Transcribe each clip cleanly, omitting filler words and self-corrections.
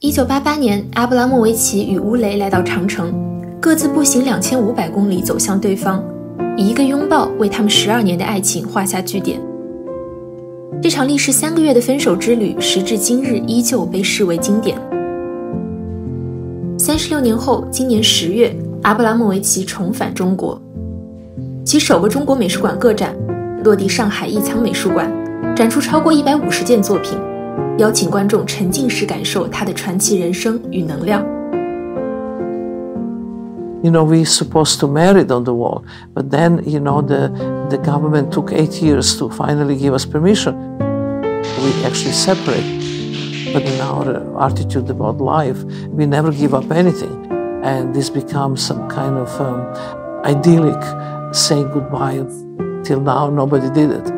1988年，阿布拉莫维奇与乌雷来到长城，各自步行2500公里走向对方，以一个拥抱为他们12年的爱情画下句点。这场历时3个月的分手之旅，时至今日依旧被视为经典。36年后，今年10月，阿布拉莫维奇重返中国，其首个中国美术馆个展落地上海艺仓美术馆，展出超过150件作品，邀请观众沉浸式感受他的传奇人生与能量。We supposed to marry on the wall, but then, the government took 8 years to finally give us permission. We actually separate, but in our attitude about life, we never give up anything. And this becomes some kind of idyllic saying goodbye. Till now, nobody did it.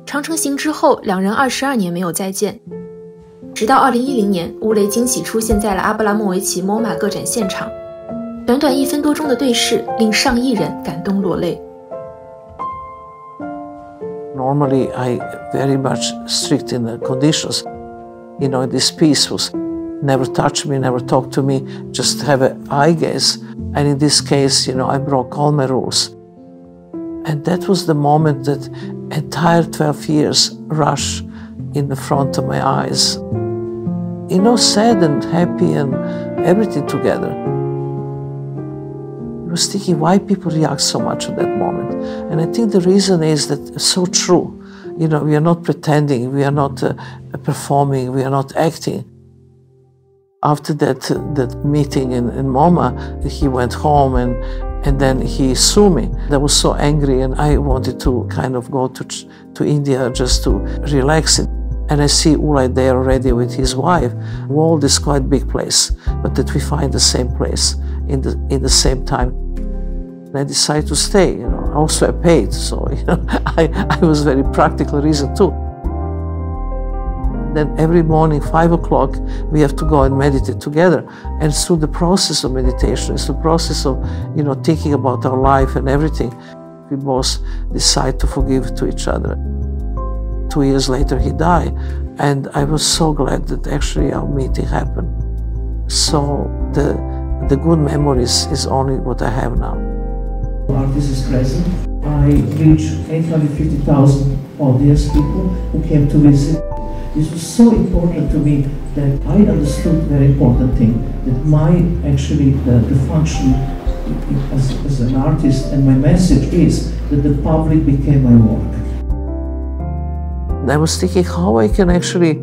长城行之后，两人22年没有再见。直到2010年，乌雷惊喜出现在了阿布拉莫维奇 MoMA 个展现场，短短1分多钟的对视，令上亿人感动落泪。Normally, I very much strict in the conditions. This piece was never touch me, never talk to me, just have an eye gaze. And in this case, I broke all my rules. And that was the moment that entire 12 years rush in the front of my eyes. Sad and happy and everything together. I was thinking why people react so much at that moment. And I think the reason is that it's so true. We are not pretending, we are not performing, we are not acting. After that meeting in MoMA, he went home and then he sued me. I was so angry and I wanted to kind of go to India just to relax it. And I see Ulay there already with his wife. World is quite a big place, but that we find the same place in the same time. And I decided to stay. Also I paid, so I was very practical reason too. Then every morning, 5 o'clock, we have to go and meditate together. And through the process of meditation, it's the process of, thinking about our life and everything, we both decide to forgive to each other. 2 years later, he died. And I was so glad that actually our meeting happened. So the good memories is only what I have now. Artist is present. I reached 850,000 audience people who came to visit. This was so important to me that I understood a very important thing, that the function as an artist and my message is that the public became my work. I was thinking how I can actually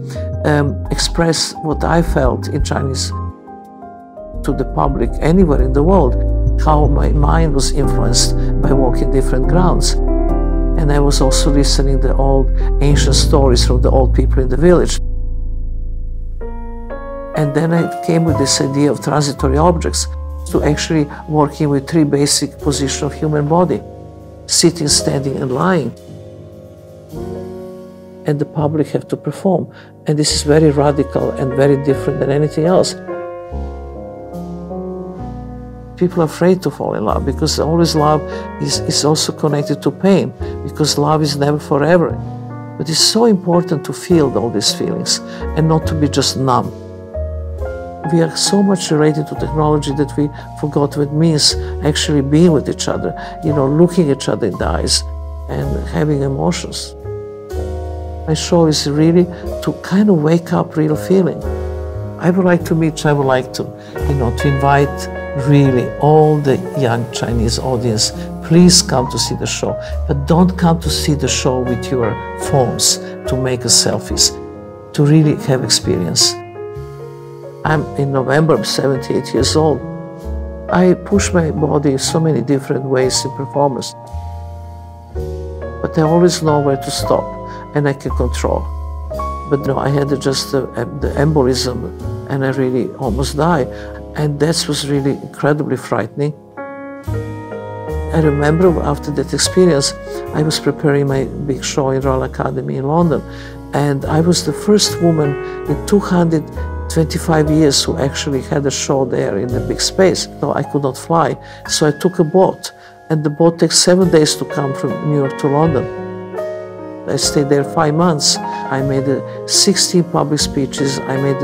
express what I felt in Chinese to the public anywhere in the world, how my mind was influenced by walking different grounds. And I was also listening to the old ancient stories from the old people in the village. And then I came with this idea of transitory objects, to actually working with 3 basic positions of human body: sitting, standing, and lying. And the public have to perform. And this is very radical and very different than anything else. People are afraid to fall in love because always love is also connected to pain, because love is never forever. But it's so important to feel all these feelings and not to be just numb. We are so much related to technology that we forgot what it means actually being with each other, looking each other in the eyes and having emotions. My show is really to kind of wake up real feeling. I would like to to invite really all the young Chinese audience, please come to see the show, but don't come to see the show with your phones to make selfies, to really have experience. In November, I'm 78 years old. I push my body in so many different ways in performance, but I always know where to stop and I can control. But I had just the embolism and I really almost died. And that was really incredibly frightening. I remember after that experience, I was preparing my big show in Royal Academy in London. And I was the first woman in 225 years who actually had a show there in the big space. So I could not fly. So I took a boat. And the boat takes 7 days to come from New York to London. I stayed there 5 months. I made 16 public speeches. I made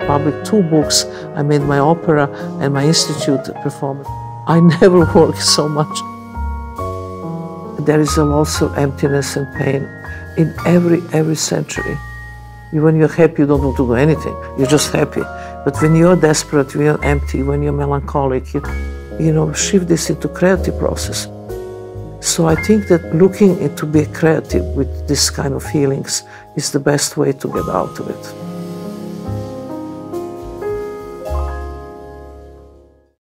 public 2 books. I made my opera and my institute performance. I never worked so much. There is a loss of emptiness and pain in every century. When you're happy, you don't want to do anything. You're just happy. But when you're desperate, when you're empty, when you're melancholic, you shift this into creative process. So I think that looking into being creative with this kind of feelings is the best way to get out of it.